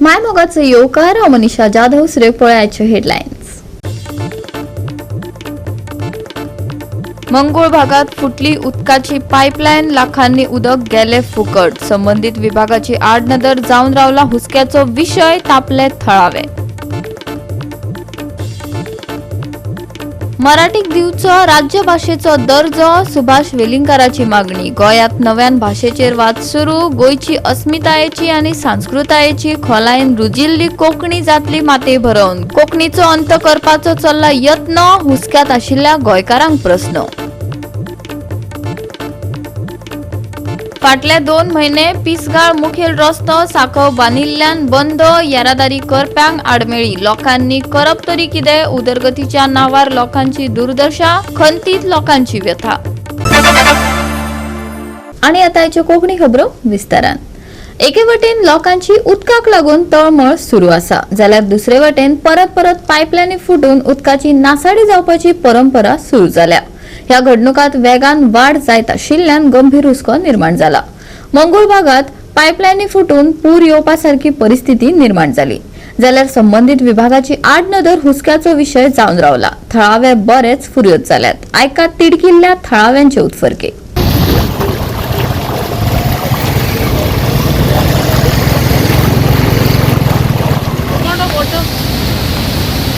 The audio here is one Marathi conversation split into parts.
मायमोगाचे येवकार मनीषा जाधव सुरेपळ्याचे हेडलाईन्स। मंगोळ भागात फुटली उदकाची पाईपलाईन, लाखांनी उदक गेले फुकट। संबंधित विभागाची आडनदर जाऊन रावला हुसक्याचो विषय, तापले थळावे। मराठीक दिवचो राज्य भाषेचो दर्जो, सुभाष वेलिंगकाराची मागणी। गोयात नव्यान भाषेचेर वाद सुरू, गोयची अस्मितायेची आणि सांस्कृतायेची खोलायेन रुजिल्ली कोंकणी जातली माते भरोवन। कोंकणीचो अंत करपाचो चल्ला यत्न, हुसक्यात आशिल्ल्या गोंयकारांक प्रस्न। फाटले 2 म्हयने पिसगाळ मुखेल रस्तो साखव बांदिल्ल्यान बंद, येरादारी करप्यांक आडमेळी। लोकांनी करप तरी कितें, उदरगतीच्या नावार लोकांची दुर्दशा, खंतीत लोकांची व्यथा। आणि आतांच्यो कोंकणी खबरो विस्तारान। एके वटेन लोकांची उदकाक लागून तळमळ सुरू आसा, जाल्यार दुसरे वटेन परत पाईपलाईनी फुटून उदकाची नासाडी जावपाची परंपरा सुरू जाल्या। ह्या घडणुकात वेगान वाढ जायत आशिल्ल्यान गंभीर हुस्को निर्माण जाला। मंगोळ भागात पाईपलाईनी फुटून पूर येवपासारखी परिस्थिती निर्माण जाली, जाल्यार संबंधित विभागाची आडनदर हुसक्याचो विषय जावन रावला। थळावे बरेच फुर्योज जाल्यात। आयकात तिडकिल्ल्या थळाव्यांचे उतफर्के।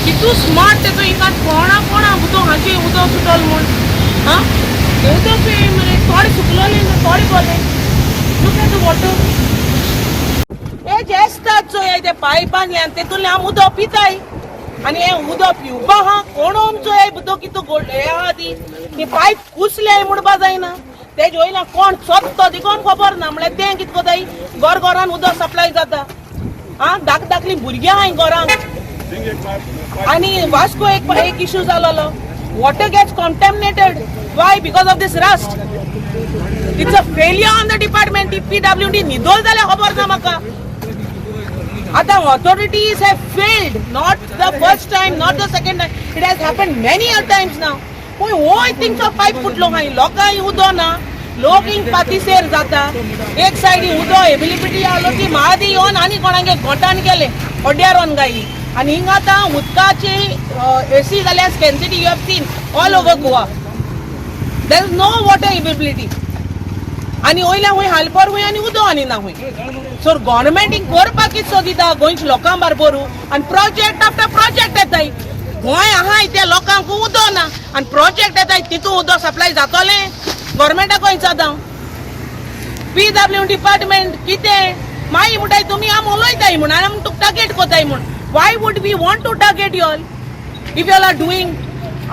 कितू स्मार्ट तेजो हिंगा कोणा उदो हांचे उदो सुटल म्हूण हां उदो मरे थोडे सुकलोले थोडे बोले लुक एट द वॉटर हे जे आसतात चोय ते पायपांतल्यान तेतूंतल्यान आमी उदो पिताय आनी हे उदो पिवपा हा कोण चोय उदो कितू हे आहा ती पायप कुसले म्हणपा जायना। तेजे वयल्यान कोण चोत्तो ती कोण खबर ना, म्हळ्यार तें कितें कोताय घरान उदक सप्लाय जाता। हां धाकलीं भुरग्यां हाय घरांक। आणि वास्को एक issue जालोलो, water gets contaminated. Why? Because of this rust. It's a failure on the department. PWD निदोल जाल्या खबर ना म्हाका। आता authorities have failed, not the first time, not the second time. It has happened many a times now. कोई होय थिंगचो पाईप फुटलो काय लोकांय उदो ना, लोक हिंग पातीसेर जाता। एक सायडी उदो एबिलिटी आलो ती महादी येवन आनी कोणागे घोटान गेले, ओड्यार वन गायली। आणि हिंगा आतां उदकाची एसी जाल्यार scarcity you have seen all over Goa. There is no water ability आनी वयल्यान हूंय हालपर हूंय आनी उदो आनी ना हूंय। सो गव्हर्नमेंट हिंग करपाक कितसो दिता गोंयच्या लोकां बारबरू आनी प्रोजेक्ट आफ्टर प्रोजेक्ट येताय। गोंय आहाय त्या लोकांक उदो ना आनी प्रोजेक्ट येताय तितून उदो सप्लाय जातोलें गव्हर्नमेंटाक खंयचा दाव। PWD डिपार्टमेंट कितें मागीर म्हणटाय तुमी आमी उलयताय म्हूण आनी आमी तुका टार्गेट कोताय म्हूण। Why would we want to target you all if you all are doing?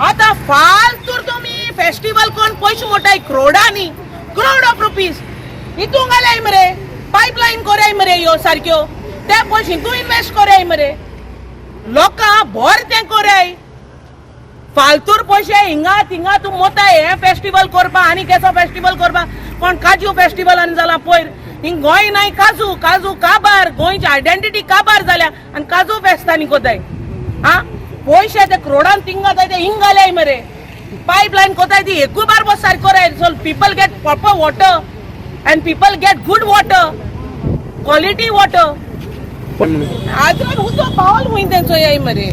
आता फालतूर तुम्ही फेस्टिवल कोण पैसे मोठाय क्रोडानी, crore of rupees हितून घालाय मरे, पाईपलाईन कोराय मरे यो सारक्यो ते पैसे हितून इन्वेस्ट कोराय मरे, लोकां भर ते कोराय। फालतूर पैसे हिंगा थिंगा तू मोताय हे फेस्टिवल करपा आनी केसो फेस्टिवल करपा कोण काजू फेस्टिवल आनी जाला पयर हिंग गोंय नाय काजू काबार गोंयची आयडेंटिटी काबार जाल्या आनी काजू फेस्तांनी कोताय। हां पयशे ते क्रोडान थिंगा ते हिंग घालाय मरे, पाईपलाईन कोताय ती एकूय बार बस सारको राय। So people get proper water and people get good water, quality water. आजून उदो पावल हुंय तेंचो येय मरे,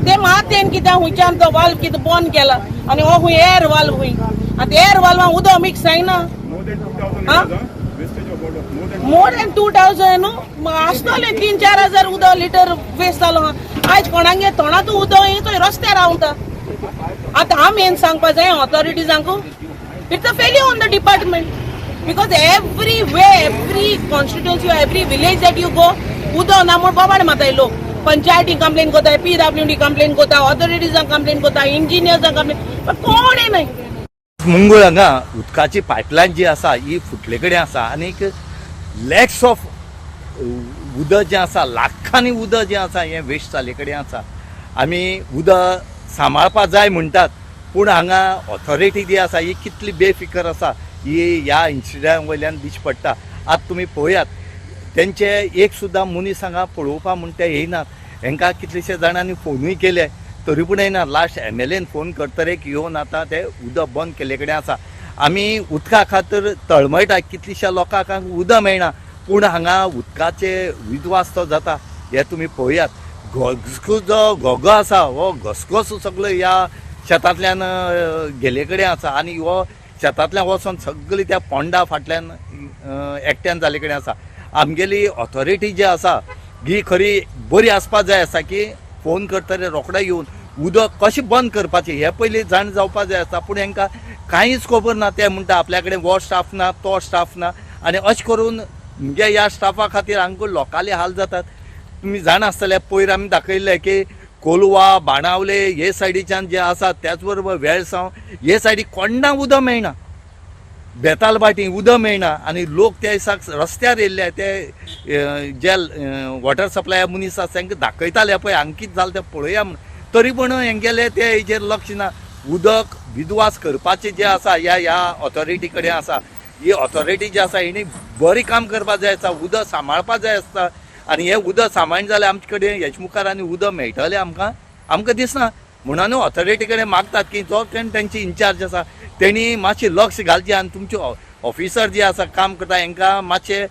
ते मातेन कितें हुंयच्यान तो वाल्व कितें बंद केला आनी हो हुंय एअर वाल्व हुंय आनी एअर वाल्वान उदो मिक्स जायना। हां मोर देन 2000 आसतलें 3-4 हजार उदो लिटर वेस्ट जालो। आयज कोणागे तोंडातूं उदो तो रस्त्यार रावता। आतां आमी हें सांगपा जाय ऑथॉरिटीजांक it's a failure on the department because every way every constituency every village that you go उदो ना म्हूण बोबाड माताय लोक। पंचायती कंप्लेन कोताय, PWD कंप्लेन कोता, ऑथॉरिटीजांक कंप्लेन कोता, इंजिनियर्सांक कंप्लेन, पण कोणय नाय। मंगोळ हांगा उदकाची पायपलायन जी आसा ही फुटले कडेन आसा आनीक लॅक्स ऑफ उदक जें आसा, लाखांनी उदक जें आसा हें वेस्ट जाले कडेन आसा। आमी उदक सांबाळपा जाय म्हणटात, पूण हांगा ऑथॉरिटी जी आसा ही कितली बेफिकर आसा ही ह्या इन्सिडंटा वयल्यान दिश्टी पडटा। आतां तुमी पळयात तेंचे एक सुद्दां मनीस हांगा पळोवपा म्हूण ते येयनात। हांकां कितलेशे जाणांनी फोनूय केले तरी पूण येना। लास्ट MLAन फोन करतरेक येवन आतां ते उदक बंद केल्ले कडेन आसा। आमी उदका खातीर तळमळटा, कितलीशा लोकांक उदक मेळना, पूण हांगा उदकाचे विद्वास तो जाता हे तुमी पळयात. घसघस जो घोगो आसा हो घसघस सगळो ह्या शेतांतल्यान गेले कडेन आसा आनी हो शेतांतल्यान वचोन सगळी त्या पोंडा फाटल्यान एकट्यान जाले कडेन आसा. आमगेली ऑथॉरिटी जी आसा ही खरी बरी आसपा जाय आसा की फोन करतले रोखडे येवन उदक कशें बंद करपाचें हें पयलीं जाण जावपा जाय आसता. पूण हांकां कांयच खबर ना. ते म्हणटा आपल्या कडेन वो स्टाफ ना तो स्टाफ ना आनी अशें करून म्हणजे ह्या स्टाफा खातीर हांगा लोकांले हाल जातात. तुमी जाण आसतले पयर आमी दाखयल्ले की कोलवा बाणावले हे सायडीच्यान जे आसा त्याच बरोबर वेळसांव हे सायडीक कोण्णा उदक मेळना. बेतालबाटी उदक मेळना आनी लोक त्या दिसाक रस्त्यार येयल्ले ते जे वॉटर सप्लाय मनीस आसा तांकां दाखयताले पळय हांगा कितें जालें तें पळया म्हण. तरी पूण हेंगेले ते हेजेर लक्ष ना. उदक विद्वास करपाचें जें आसा ह्या ऑथॉरिटी कडेन आसा. ही ऑथॉरिटी जी आसा हिणी बरी काम करपाक जाय आसता. उदक सांबाळपाक जाय आसता आनी हें उदक सांबाळून जाल्यार आमचे कडेन हेचे मुखार आनी उदक मेळटलें आमकां दिसना. म्हणून ऑथॉरिटी कडेन मागतात की जो तेंची इंचार्ज आसा तेणी मातशें लक्ष घालचें आनी तुमचे ऑफिसर जे आसा काम करता हांकां मातशें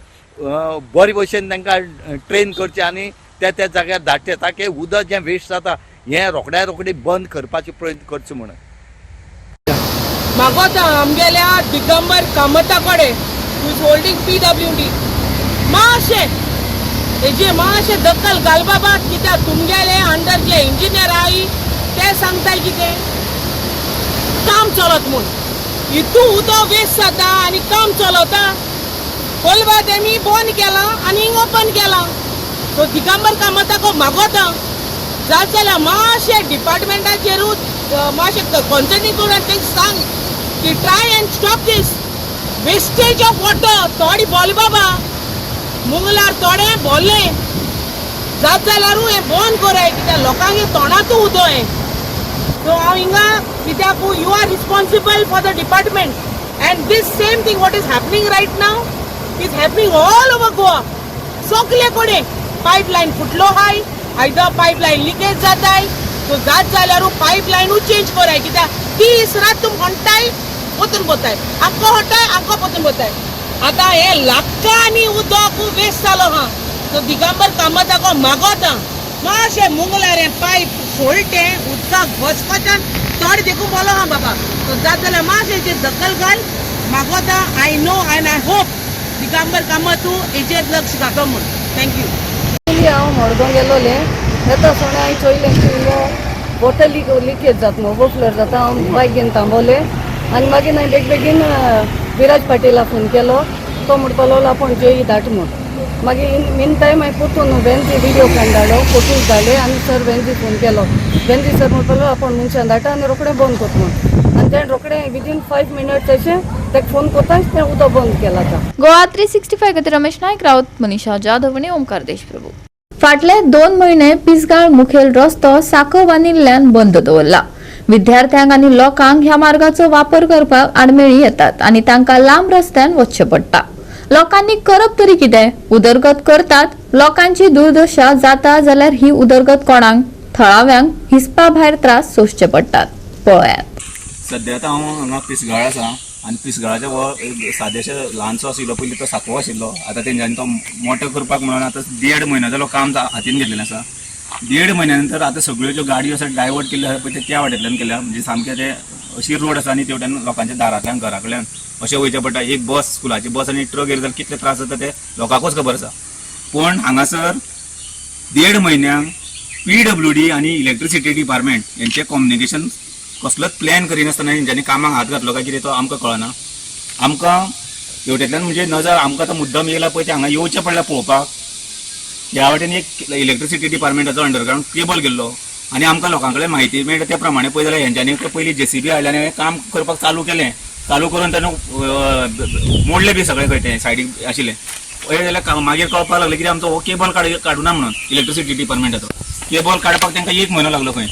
बरे भशेन तांकां ट्रेन करचें आनी त्या जाग्यार धाडचें ताकी उदक जें वेस्ट जाता हें रोखडे बंद करपाचें प्रयत्न करचो म्हणून. म्हाका आतां आमगेल्या दिगंबर कामता कडेन हू इज होल्डिंग PWD मातशें दखल घाल बाबा. कित्याक तुमगेले अंडर जे इंजिनियर आहाय ते सांगताय कितें काम चलत म्हूण. हितू उदक वेस्ट जाता आनी काम चलता. कोलवा तेमी बंद केला आनी हिंग ओपन केला. सो दिगंबर कामताको मागोता जात जाल्यार मातशें डिपार्टमेंटाचेरूच मातशें कॉन्सन्ट्रेट करून तेंका सांग की try and stop this wastage of water. थोडी बोल बाबा मुंगलार थोडे बोल्ले जात जाल्यारू हें बंद कराय कित्याक लोकांगे तोंडातू उदक हें. सो हांव हिंगा कित्याक you are responsible for the department and this same thing what is happening right now is happening all over Goa. सगळे कडेन पायपलायन फुटलो हाय आयदर पायपलायन लिकेज जाताय. सो जात जाल्यारू पायपलायनू चेंज कराय कित्याक दीस रात तुम हंटाय वचून पोताय आख्खो हंटाय आख्खो पोतून पोताय. आतां हे लाखांनी उदक वेस्ट जालो हा. सो दिगंबर कामताको मागोता मातशें मुंगलार हें पायप सोळटें उदकाक घसघशान चड देखून बोलो हा बाबा. सो जात जाल्यार मातशें दखल घाल मागोता. I know and I hope Digambar कामतू हेजेर लक्ष घातो म्हूण. थँक्यू. हांव मडगांव गेलोले येता सोणे हांवें चोयलें की वॉटर लिकेज जाता न्हू ओवरफ्लो जाता. हांव बायक घेवन थांबवलें आनी मागीर हांवें बेगीन विराज पाटीला फोन केलो. तो म्हणपाक लागलो आपूण जेई धाड म्हूण. मागीर मीन टायम हांवें परतून वेन्जी व्हिडिओ काडून धाडलो फोटोज धाडले आनी सर वेन्जी फोन केलो. वेन्जी सर म्हणपाक लागलो आपूण मनशान धाडटा आनी रोखडें बंद करता म्हूण. आनी तेणें रोखडें विदीन 5 मिनट्स अशें ताका फोन कोताच तें उदक बंद केलां आतां. गोवा 365 खातीर रमेश नायक रावत मनीषा जाधव आनी ओमकार देशप्रभू. फाटले 2 म्हयने पिसगाळ मुखेल रस्तो साको बांदिल्ल्यान बंद दवरला. विद्यार्थ्यांक आनी लोकांक ह्या मार्गाचो वापर करपाक आडमेळी येतात आनी तांकां लांब रस्त्यान वचचें पडटा. लोकांनी करप तरी कितें? उदरगत करतात. लोकांची दुर्दशा जाता जाल्यार ही उदरगत कोणाक? थळाव्यांक हिसपा भायर त्रास सोंसचे पडटात. पळयात. सद्या आतां हांव हांगा पिसगाळ आसा आनी पिसगाळाच्या वो सादेशें ल्हानसो आशिल्लो पयलीं तो साको आशिल्लो. आतां तेंच्यांनी तो मोठो करपाक म्हणून आतां 1.5 म्हयनो जालो काम हातीन घेतलेलें आसा. 1.5 म्हयन्या नंतर आतां सगळ्यो ज्यो गाडयो आसा डायवर्ट केल्ल्यो आसा पळय त्या वाटेंतल्यान केल्या. म्हणजे सामकें ते अशी रोड आसा आनी तेवट्यान लोकांच्या दारांतल्यान घरा कडल्यान अशें वयचें पडटा. एक बस स्कुलाची बस आनी ट्रक येयलो जाल्यार कितले त्रास जाता ते लोकांकूच खबर आसा. पूण हांगासर 1.5 म्हयन्यांक PWD आनी इलेक्ट्रिसिटी डिपार्टमेंट हेंचें कम्युनिकेशन कसलोच प्लॅन करिनासतना हेंच्यांनी कामाक हात घातलो काय कितें तो आमकां कळना. आमकां हेवटेंतल्यान म्हणजे नजर आमकां आतां मुद्दम येयला पळय ते हांगा येवचें पडलें पळोवपाक. ह्या वाटेन एक इलेक्ट्रिसिटी डिपार्टमेंटाचो अंडरग्रावंड केबल गेल्लो आनी आमकां लोकां कडेन म्हायती मेळटा त्या प्रमाणे पळय जाल्यार हेंच्यांनी पयलीं JCB हाडलें आनी काम करपाक चालू केलें. चालू करून ताणें मोडलें बी सगळें खंय तें सायडीक आशिल्लें. पळय जाल्यार मागीर कळपाक लागलें कितें आमचो हो केबल काडूना म्हणून इलेक्ट्रिसिटी डिपार्टमेंटाचो. केबल काडपाक तांकां 1 म्हयनो लागलो खंय.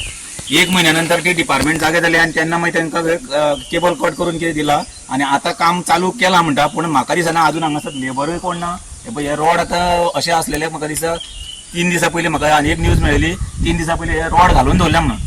1 म्हयन्या नंतर ती डिपार्टमेंट जागे जाली आनी तेन्ना मागीर तांकां केबल कट करून कितें दिला आनी आतां काम चालू केलां म्हणटा. पूण म्हाका दिसना अजून हांगासर लेबरूय कोण ना. हे रोड आतां अशें आसलेले म्हाका दिसता 3 दिसा पयलीं म्हाका आनी एक न्यूज मेळिल्ली 3 दिसा पयलीं हे रोड घालून दवरल्या म्हणून.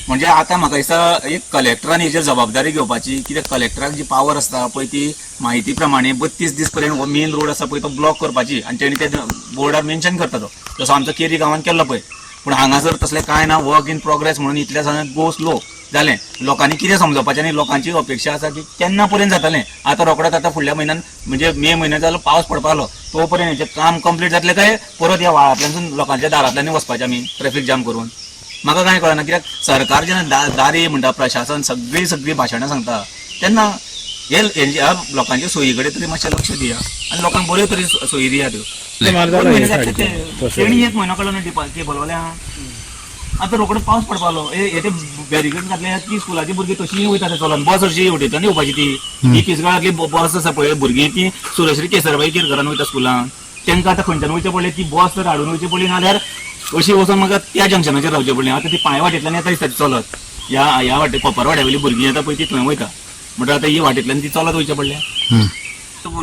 म्हणजे आतां म्हाका दिसता एक कलेक्टरान हेचेर जबाबदारी घेवपाची, कित्याक कलेक्टराक जी पावर आसता पळय ती म्हायती प्रमाणे 32 दीस पर्यंत मेन रोड आसा पळय तो ब्लॉक करपाची आनी तेणी ते बोर्डार मेन्शन करता तो, जसो आमचो केरी गांवांत केल्लो पळय. पूण हांगासर तसलें कांय ना, वर्क इन प्रोग्रेस म्हणून इतल्या दिसांनी गो स्लो जालें. लोकांनी कितें समजपाचें आनी लोकांची अपेक्षा आसा की केन्ना पर्यंत जातलें. आतां रोखडेंच आतां फुडल्या म्हयन्यान म्हणजे मे म्हयन्यात जालो पावस पडपालो, तो पर्यंत हेचें काम कंप्लीट जातलें काय परत ह्या व्हाळांतल्यानसून लोकांच्या दारांतल्यान वचपाचें आमी ट्रॅफिक जाम करून. म्हाका कांय कळना, कित्याक सरकार जेन्ना दारी म्हणटा, प्रशासन सगळी भाशणां सांगता, तेन्ना ह्या लोकांच्या सोयी कडेन तरी मातशें लक्ष दिया आनी लोकांक बऱ्यो तरी सोयी दिया त्यो. तेणी एक म्हयनो कळलो ना केबलवाल्या. आतां रोखडो पावस पडपालो, हे ते बॅरिकेड घातले, ती स्कुलाची भुरगीं तशीं वयता चलोन, बस हरशी उडयता येवपाची ती पिसगाळांतली बस आसा पळय भुरगीं ती सुरश्री केसरबाई केरकरान वयता स्कुलान. तांकां आतां खंयच्यान वयचें पडलें, ती बस तर हाडून वयची पडली, नाल्यार अशी वचून म्हाका त्या जंक्शनाचेर रावचें पडलें. आतां ती पांय वाटेंतल्यान येता दिसता चलत, ह्या वाटे कोपर वाड्या वयली भुरगीं येता पळय ती थंय वयता, म्हणटा आतां ही वाटेंतल्यान ती चलत वयचें पडलें.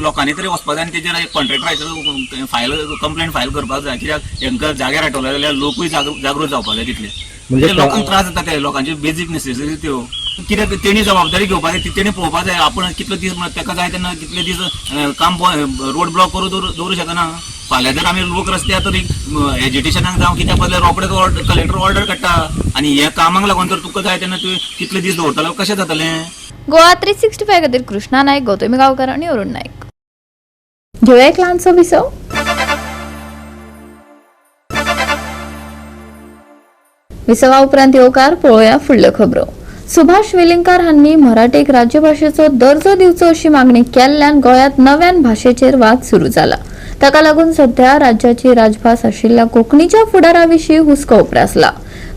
लोकांनी तरी वचपाक जाय आनी तेजेर कॉन्ट्रॅक्टराचेर कंप्लेंट फायल करपाक जाय, कित्याक हांकां जाग्यार हाडटले जाल्यार लोकूय जागृत जावपाक जाय तितले. म्हणजे लोकांक त्रास जाता ते लोकांची बेजीक नेसेसिटी त्यो, कित्याक तेणी जबाबदारी घेवपाक जाय, तेणी पळोवपाक जाय आपण कितले दीस ताका जाय तेन्ना कितले दीस काम रोड ब्लॉक करून दवरूं शकना. फाल्यां जर आमी लोक रस्त्यार तर एज्युटेशनाक जावं कित्याक बदले रोखडेच कलेक्टर ऑर्डर काडटा आनी हे कामाक लागून तर तुका जाय तेन्ना तुवें कितले दीस दवरतलो, कशें जातलें. गोवा 365 खातीर कृष्णा नायक, गौतमी गांवकार आणि अरुण नायक. घेऊया एक ल्हानसो विसव. विसवा उपरांत येवकार पळोवया फुडल्यो खबरो. सुभाष वेलिंगकार हांनी मराठीक राज्यभाशेचो दर्जो दिवचो अशी मागणी केल्ल्यान गोंयांत नव्यान भाशेचेर वाद सुरू जाला. ताका लागून सध्या राज्याची राजभास आशिल्ल्या कोंकणीच्या फुडारा विशीं हुस्को उप्रासला.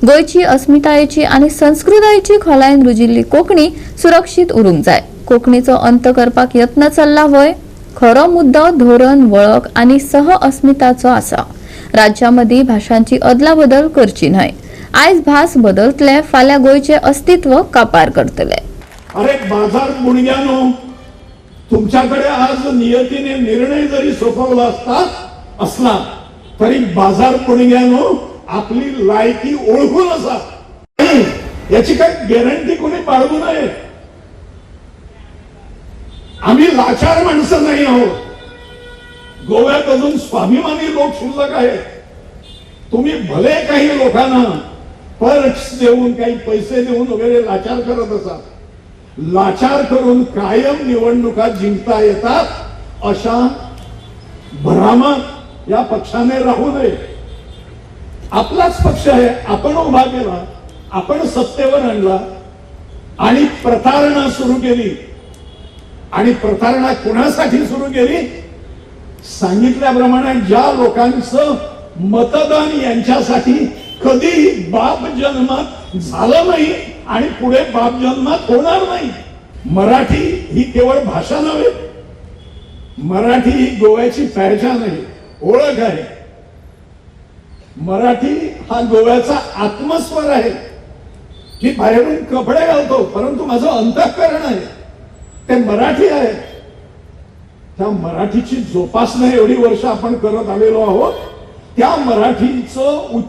गोंयची अस्मितायेची आनी संस्कृतायेची खोलायेन रुजिल्ली कोंकणी सुरक्षीत उरूंक जाय. कोंकणीचो अंत करपाक यत्न चल्ला वय. खरो मुद्दो धोरण, वळख आनी सह अस्मिताचो आसा. राज्यामदी भाषांची अदलाबदल करची न्हय. आयज भास बदलतले, फाल्यां गोंयचे अस्तित्व कापार करतले. अरे बाजार बुणग्यानो, तुमच्याकडे आज नियतीने निर्णय जरी सोपवला असला तरी बाजार बुणग्यानो आपली लायकी ओळखून असा याची काही गॅरंटी कोणी बाळगू नये. आम्ही लाचार माणसं नाही आहोत. गोव्यात अजून स्वाभिमानी लोक शिल्लक आहेत. तुम्ही भले काही लोकांना पर्क्स देऊन, काही पैसे देऊन वगैरे लाचार करत असाल. लाचार करून कायम निवडणुका जिंकता येतात अशा भ्रमात या पक्षाने राहू नये. आपलाच पक्ष आहे, आपण उभा केला, आपण सत्तेवर आणला आणि प्रतारणा सुरू केली. आणि प्रतारणा कुणासाठी सुरू केली? सांगितल्याप्रमाणे ज्या लोकांचं मतदान यांच्यासाठी कधी बाप जन्मात झालं नाही आणि पुढे बाप जन्मात होणार नाही. मराठी ही केवळ भाषा नव्हे, मराठी ही गोव्याची पहचान आहे, ओळख आहे. मराठी हा गोव्याचा आत्मस्वर आहे. मी बाहेरून कपडे घालतो परंतु माझं अंतःकरण आहे ते मराठी आहे. त्या मराठीची जोपासना एवढी वर्ष आपण करत आलेलो आहोत. त्या मराठीचं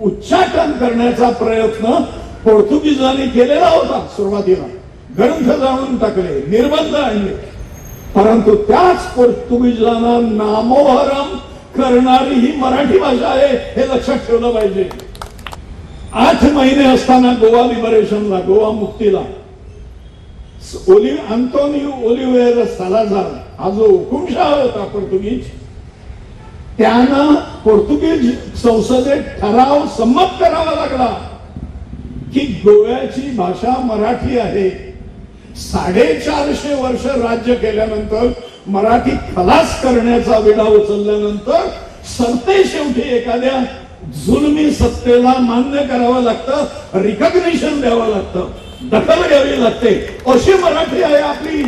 उच्चाटन करण्याचा प्रयत्न पोर्तुगीजांनी केलेला होता. सुरुवातीला ग्रंथ जाणून टाकले, निर्बंध आणले, परंतु त्याच पोर्तुगीजांना नामोहरम करणारी ही मराठी भाषा आहे हे लक्षात ठेवलं पाहिजे. 8 महिने असताना गोवा लिबरेशनला, गोवा मुक्तीला अंतोनियो ओलिव्हेरा सालाझार हा जो हुकुमशाह होता पोर्तुगीज, त्यानं पोर्तुगीज संसदेत ठराव संमत करावा लागला की गोव्याची भाषा मराठी आहे. 450 वर्ष राज्य केल्यानंतर, मराठी खलास करण्याचा विडा उचलल्यानंतर सरते शेवटी एखाद्या जुलमी सत्तेला मान्य करावं लागतं, रिकॉग्निशन द्यावं लागतं, दखल घ्यावी लागते. अशी मराठी आहे आपली.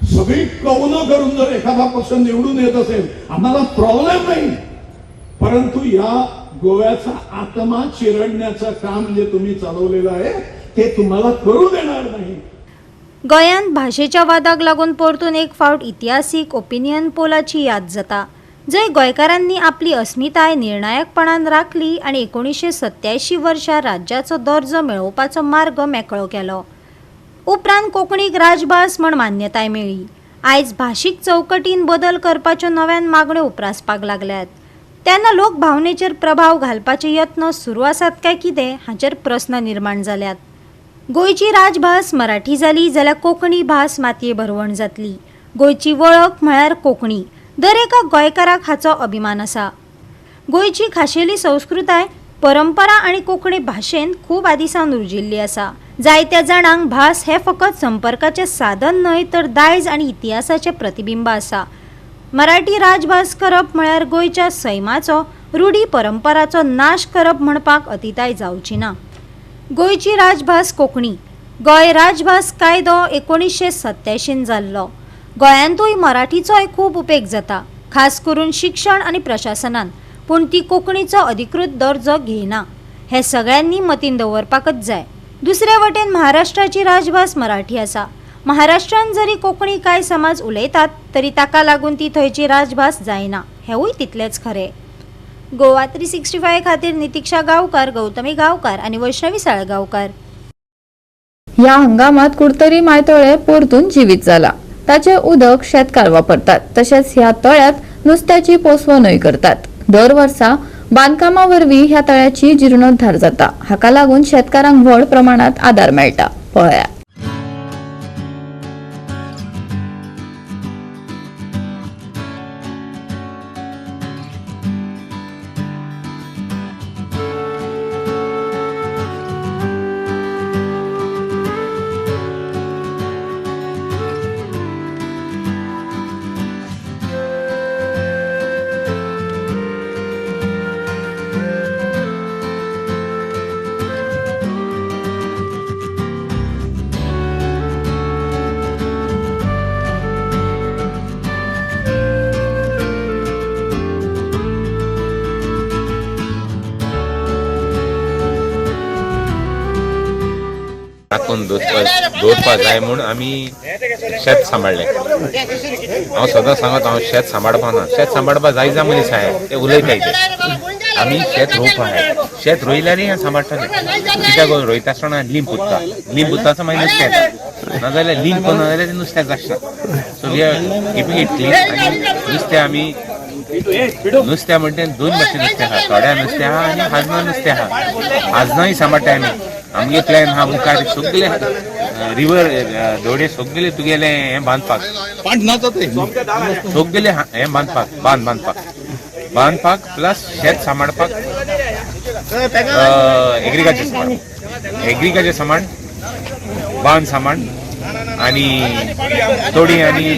सगळी कौनं करून जर एखादा पक्ष निवडून येत असेल आम्हाला प्रॉब्लेम नाही, परंतु या गोव्याचा आत्मा चिरडण्याचं काम जे तुम्ही चालवलेलं आहे ते तुम्हाला करू देणार नाही. गोंयांत भाशेच्या वादाक लागून परतून एक फावट इतिहासीक ओपिनियन पोलाची याद जाता. जंय गोंयकारांनी आपली अस्मिताय निर्णायकपणान राखली आनी 1987 वर्सा राज्याचो दर्जो मेळोवपाचो मार्ग मेकळो केलो. उपरांत कोंकणीक राजभास म्हण मान्यताय मेळ्ळी. आयज भाशीक चौकटीन बदल करपाच्यो नव्यान मागण्यो उप्रासपाक लागल्यात. तेन्ना लोक भावनेचेर प्रभाव घालपाचे यत्न सुरू आसात काय कितें हाचेर प्रस्न निर्माण जाल्यात. गोंयची राजभास मराठी जाली जाल्यार कोंकणी भास मातये भरवण जातली. गोंयची वळख म्हळ्यार कोंकणी. दर एका गोंयकाराक हाचो अभिमान आसा. गोंयची खाशेली संस्कृताय, परंपरा आनी कोंकणी भाशेन खूब आदिसावन रुजिल्ली आसा. जायत्या जाणांक भास हे फकत संपर्काचें साधन न्हय तर दायज आनी इतिहासाचें प्रतिबिंब आसा. मराठी राजभास करप म्हळ्यार गोंयच्या सैमाचो, रुढी परंपराचो नाश करप म्हणपाक अतिताय जावची ना. गोंयची राजभास कोंकणी. गोंय राजभास कायदो 1987 जाल्लो. गोंयांतूय मराठीचोय खूब उपेग जाता, खास करून शिक्षण आनी प्रशासनान, पूण ती कोंकणीचो अधिकृत दर्जो घेयना. हें सगळ्यांनी मतीन दवरपाकच जाय. दुसरे वटेन महाराष्ट्राची राजभास मराठी आसा. महाराष्ट्रान जरी कोंकणी कांय समाज उलयतात तरी ताका लागून ती थंयची राजभास जायना, हेंवूय तितलेंच खरें. गोवा 365 खातीर नितिक्षा गांवकार, गौतमी गांवकार आनी वैष्णवी साळगांवकार. ह्या हंगामात कुडतरी मायतळे परतून जिवीत जाला. ताचे उदक शेतकार वापरतात. तशेंच ह्या तळ्यात नुस्त्याची पोसवणूय करतात. दर वर्सा बांदकामा वरवीं ह्या तळ्याची जीर्णोद्धार जाता. हाका लागून शेतकारांक व्हड प्रमाणात आदार मेळटा. पळया. राखून दवरपा जाय म्हूण आमी शेत सांबाळलें. हांव सदां सांगत हांव शेत सांबाळपा ना. शेत सांबाळपा जाय मनीस आहाय ते उलयताय ते. आमी शेत रोवपा आहाय. शेत रोयल्यारय हें सांबाळटलें. कित्याक रोयता आसतना लिंब पुत्ता. लिंब पुत्ता मागीर नुस्तें येता. नाजाल्यार लिंब करना जाल्यार तें नुस्त्याक आसना. So we are keeping it clean. आनी नुस्तें आमी नुस्तें म्हणटा तें दोन भाशेन नुस्तें आहा. थोड्या नुस्तें आहा आनी हाजनां नुस्तें आहा. हाजनांय सांबाळटाय आमी. आमगे प्लॅन हा मुखार सगळे रिवर दोडे सगळे तुगेले हें बांदपाक सगळे हें बांदपाक प्लस शेत सांबाळपाक एग्रिकल्चर सामान बांद सामान आनी तोडी आनी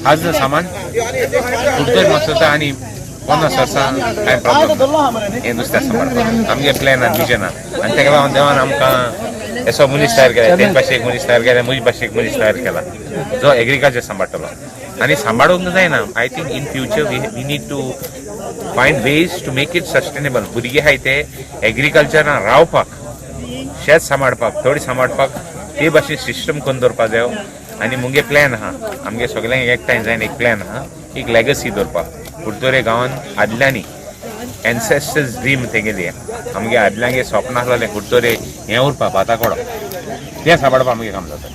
हाजन सामान कुडतरी मसता आनी 50 वर्सां कांय प्रॉब्लेम हें नुस्तें सांबाळपाक आमगे प्लॅन आनी विजन आहा. आनी तेका लागून देवान आमकां असो मनीस तयार केला. ते भाशेक मनीस तयार केला, म्हजे भाशेक मनीस तयार केला जो एग्रिकल्चर सांबाळटलो. आनी सांबाळूंक जायना. I think in future we need to find ways to make it sustainable. भुरगे आहाय ते एग्रिकल्चरान रावपाक, शेत सांबाळपाक, थोडी सांबाळपाक ते भाशेन सिस्टम करून दवरपाक जायो. आनी मुगे प्लॅन आहा, आमगे सगळ्यांक एकठांय जायन एक प्लॅन आहा, एक लेगसी दवरपाक. कुडतोरे गांवांत आदल्यांनी एन्सेस्टर्स ड्रीम तेगेली आमगे आदल्यांगे स्वप्न आसलेलें कुडतोरे हें उरपा भाताकोडो तें सांबाळपा आमगे काम जाता.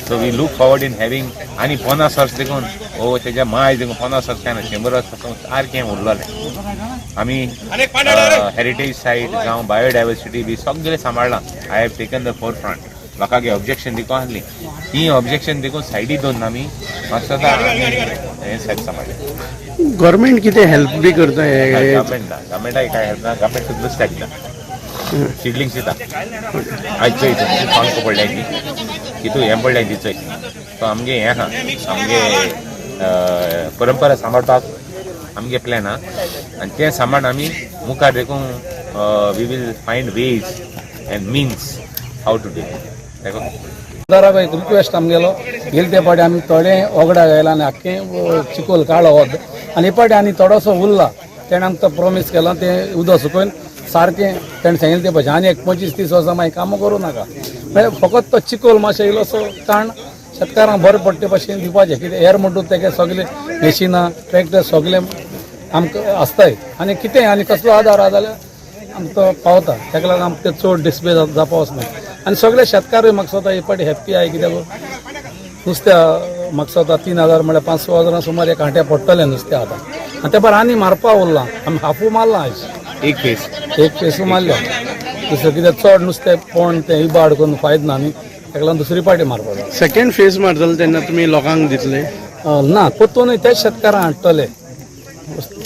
So we look forward in having. आनी 50 वर्स देखून तेज्या माय देखून 50 वर्स काय ना 100 वर्स पासून सारकें उरलेलें. आमी हेरिटेज सायट जावं बायोडायवर्सिटी बी सगळें सांबाळलां. I have taken the forefront. लोकांक ऑब्जेक्शन देखून आसली, ती ऑब्जेक्शन देखून सायडी दवरून आमी सदां हें शेत सांबाळलें. गव्हर्मेंट कितें हेल्प बी करता? गव्हर्मेंटाक काय हेल्प ना. गव्हर्मेंट सुद्दां नुस्तें दिता, सिडलिंग्स दिता. आयज चोय पावंक पडल्या तितू हें पडल्या ती चोय. सो आमगे हें आहा, आमगे परंपरा सांबाळपाक आमगे प्लॅन आहा. आनी तें सांबाळून आमी मुखार देखून we will find ways and means how to do it. एक रिक्वेस्ट आमगेलो गेले ते पाटी आमी थोडे ओगडा घायला आनी आख्खें चिकोल काळो वत आनी हे पाटी आनी थोडोसो उरला. तेणें आमकां प्रॉमीस केला तें उदक सुकोवन सारकें तेणें सांगिल्लें ते भाशेन आनी एक 25-30 वर्सां मागीर कामां करूं नाका. म्हणजे फकत तो चिकोल मातशें इल्लोसो ताण शेतकारांक बरें पडटे भाशेन दिवपाचें. कितें हेर म्हणटा तेगे सगळे मशिनां ट्रॅक्टर सगळे आमकां आसताय आनी कितें आनी कसलो आदार आहा जाल्यार आमकां पावता. ताका लागून आमकां चड डिस्प्ले जावपा वचना. आनी सगळे शेतकारूय म्हाका स्वता हे पाटी हॅप्पी आहाय कित्याक नुस्त्या म्हाका स्वता 3,000 म्हळ्यार 500 हजारां सुमार एक हांट्या पडटलें नुस्तें आतां. आनी ते भायर आनी मारपा उरलां. आमी हाफू मारला आयज एक पेसू मारल्या. दुसरें कितें चड नुस्तें पोण तें इबाड करून फायद ना न्ही. ताका लागून दुसरी पाटी मारपा जाय. सेकंड फेज मारतले तेन्ना तुमी लोकांक दितले? ना परतून तेच शेतकारां हाडटले.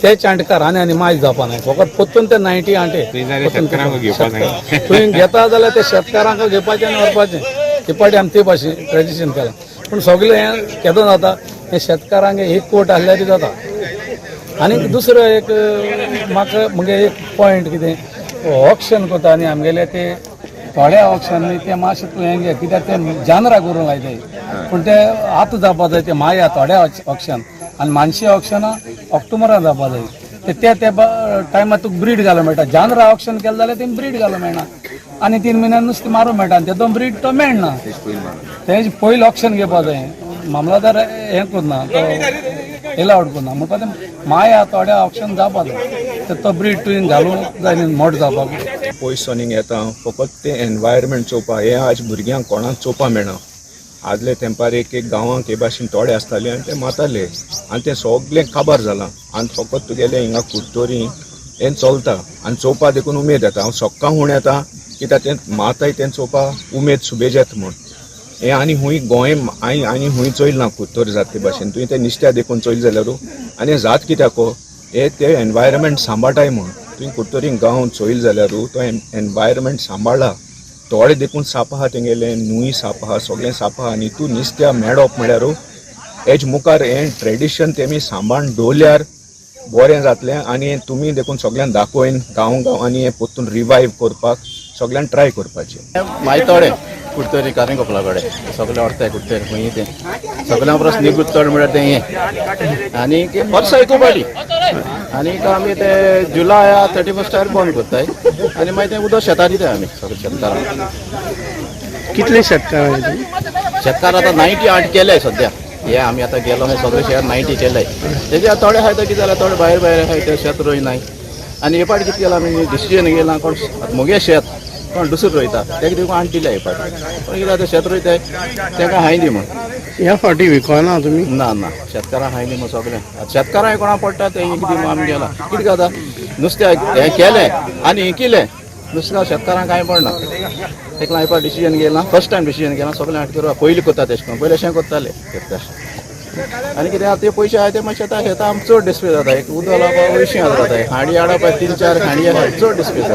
तेच हांडकार आनी मायज जावपा ना. फकत परतून ते 90 हांटे तुवें घेता जाल्यार ते शेतकारांक घेवपाचें आनी व्हरपाचें. हे पाटी आमी ते भाशेन ट्रेडिशन केलां. पूण सगळें हें केदो जाता हे शेतकारांक एक कोट आहल्यार जाता. आनी दुसरो एक म्हाका म्हणजे एक पॉयंट कितें ऑक्शन करता न्ही आमगेले ते थोड्या ऑक्शनांनी ते मातशें हें घे कित्याक ते जानरां करूंक लायताय. पूण ते आतां जावपा जाय ते माया थोड्या ऑक्शन आनी मानशी ऑक्शनां ऑक्टोबरान जावपा जाय. ते टायमार तुका ब्रीड घालूंक मेळटा. जानरां ऑक्शन केलें जाल्यार तें ब्रीड घालूंक मेळना आनी 3 म्हयन्यान नुस्तें मारूंक मेळटा आनी तेदो ब्रीड तो मेळना. तेजे पयलीं ऑक्शन घेवपा जाय. मामलादार हें करना तो एलावड करना म्हणटा तें माया थोड्या ऑप्शन जावपा जाय. तो ब्रीड तुवें घालूंक जाय न्ही मोठ जावपाक. पयसोनींग येता फकत ते एनवायरमेंट चोवपा हे आज भुरग्यांक कोणाक चोवपा मेळना. आदले तेंपार एक गांवांक हे भाशेन थोडे आसताले आनी ते माताले आनी ते सगळें काबार जालां. आनी फकत तुगेले हिंगा कुट्टोरी हें चलता आनी चोवपा देखून उमेद येता. हांव सकाळ म्हूण येता कित्याक तें माताय तें चोवपा उमेद सुबेज येता म्हूण. हें आनी हूंय गोंय आनी हूंय चोयल ना कुट्टोरी जात ते भाशेन. तुवें ते निश्त्या देखून चोयल जाल्यार आनी जात कित्याक हे ते एनवायरमेंट सांबाळटाय म्हूण. तुवें कुट्टोरी गांव चोयल जाल्यार तो एनवायरमेंट सांबाळ्ळा. थोडे देखून साप आहा तेंगेले न्हूय साप आहा सगळें साप आहा आनी तूं निस्त्या मेळप म्हळ्यार हेज मुखार हें ट्रेडिशन तेमी सांबाळून दवरल्यार बरें जातलें. आनी तुमी देखून सगळ्यांक दाखोवन गांवांनी हें परतून रिवायव करपाक सगळ्यांक ट्राय करपाचें. मायतोडे कुट्टोरी कारेंकोपला कडेन सगळें व्हरताय कुट्टोरी खंय तें सगळ्यां परस निगूत चड म्हळ्यार तें हें आनी वर्सां एकू पाटी आनीक आमी ते जुलय 31 बंद करताय आनी मागीर तें उदक शेतां दिताय आमी सगळे शेतकारांक. कितले शेतकार शेतकार आतां 98 केले सद्या. हे आमी आतां गेलो हे सगळे शेत 90 केले. तेजे थोडे आहाय कितें जाल्यार थोडे भायर आहाय ते शेत रोयनाय. आनी हे पाटी कितें केलां आमी डिसिजन घेयलां कोण मुगे शेत कोण दुसरें रोयता तेका देखून आणटिले हे पाटी. पण कितें जाता शेत रोयताय तेका हाय दी म्हण. ह्या फाटी विकना तुमी? ना शेतकारांक हाय दी म्हण सगळें. शेतकारांक कोणा पडटा तें एक दी आमी गेला. कितें जाता नुस्तें हें केलें आनी हें केलें नुस्तें शेतकारांक कांय पडना. तेका लागून हे डिसिजन घेयलां. फर्स्ट टायम डिसिजन घेयलां सगळें हाड करपा. पयलीं करता तेशें करून पयलीं अशें करताले आनी कितें आतां ते पयशे आहाय ते मातशें शेतां आमकां चड डिस्प्ले जाता. एक उदक लावपाक 200 जाता. हांडी हाडप 3-4 हांडी चड डिस्प्ले जाता.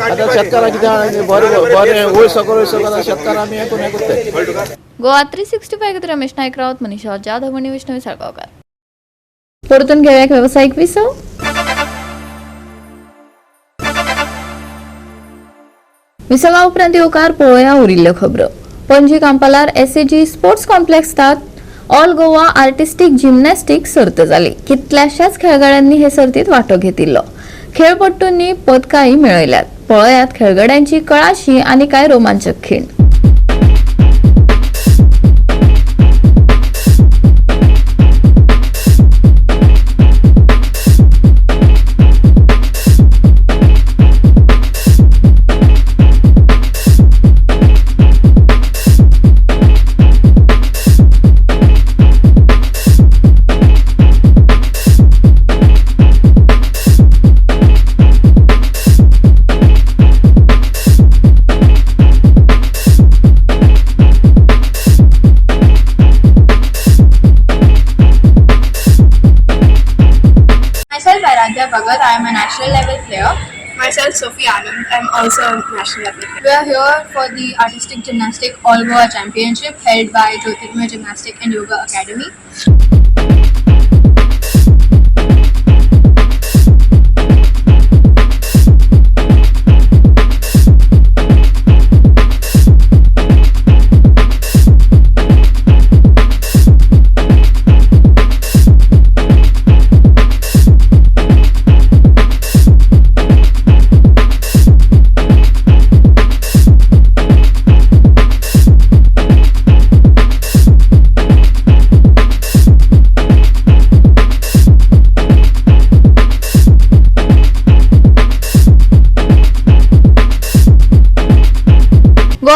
आतां शेतकारांक कितें बरें वयर सकयल शेतकारां आमी हें करताय. गोवा 365 रमेश नायक रावत, मनीषा जाधव आणि विष्णू साळगावकर. परतून घेऊया एक व्यावसायिक विसव. विसवा उपरांत येवकार पळोवया उरिल्ल्यो खबरो. पणजी कांपालार एसएजी स्पोर्ट्स कॉम्प्लेक्सात ऑल गोवा आर्टिस्टीक जिमनॅस्टीक सर्त जाली. कितल्याशाच खेळगड्यांनी हे सर्तीत वांटो घेतिल्लो. खेळपट्टूंनी पदकांय मेळयल्यात. पळयात खेळगड्यांची कळाशी आनी कांय रोमांचक खीण. Bhagat, I am a national level player. Myself, Sophie Anand, I am also a national level player. We are here for the Artistic Gymnastic All Goa Championship held by Jyotirmay Gymnastic and Yoga Academy.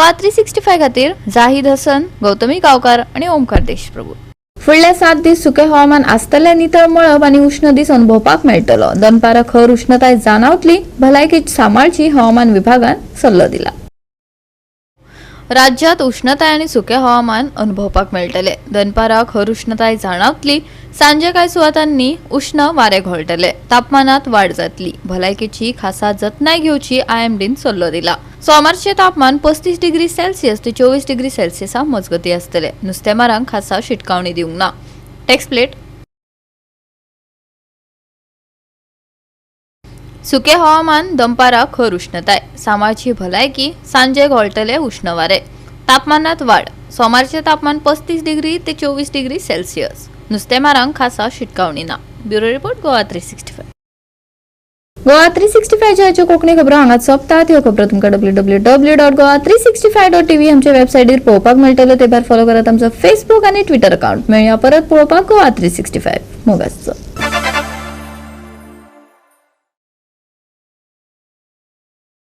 Goa 365 खातीर जाहीद हसन, गौतमी गांवकार आणि ओमकार देशप्रभू. फुडले 7 दीस सुके हवामान आसतले, नितळ मळब आणि उष्ण दीस अनुभवपाक मेळटलो. दनपारा खर उष्णताय जाणवतली, भलायकी सांबाळची हवामान विभागान सल्लो दिला. राज्यात उष्णताय आणि सुके हवामान अनुभवपाक मेळटले. दनपारा खर उष्णताय जाणवतली, सांजे कांय सुवातांनी उष्ण वारे घोळटले. तापमानात वाढ जातली. भलायकेची खासा जतनाय घेवची IMDन सल्लो दिला. सोमारचे तापमान 35 डिग्री सेल्सियस ते 24 डिग्री सेल्सियस मजगती आसतले. नुस्तेमारांक खासा शिटकावणी दिवंक ना. Text plate. सुके हवामान, दनपारा खर उष्णताय, सांबाळची भलायकी, सांजे घोळटले उष्ण वारे. तापमानात वाढ. सोमारचे तापमान 35 डिग्री ते 24 डिग्री सेल्सियस. नुस्तेमारांक खासा शिटकावणी ना. Bureau report, Goa 365. गोवा 365 च्या कोंकणी खबरो हांगाच सोंपतात. ह्यो खबरो तुमकां www.goa365.tv आमच्या वेबसायटीर पळोवपाक मेळटल्यो. ते भायर फॉलो करात आमचो फेसबुक आनी ट्विटर अकाउंट. मेळया परत पळोवपाक गोवा 365. मोगाचो.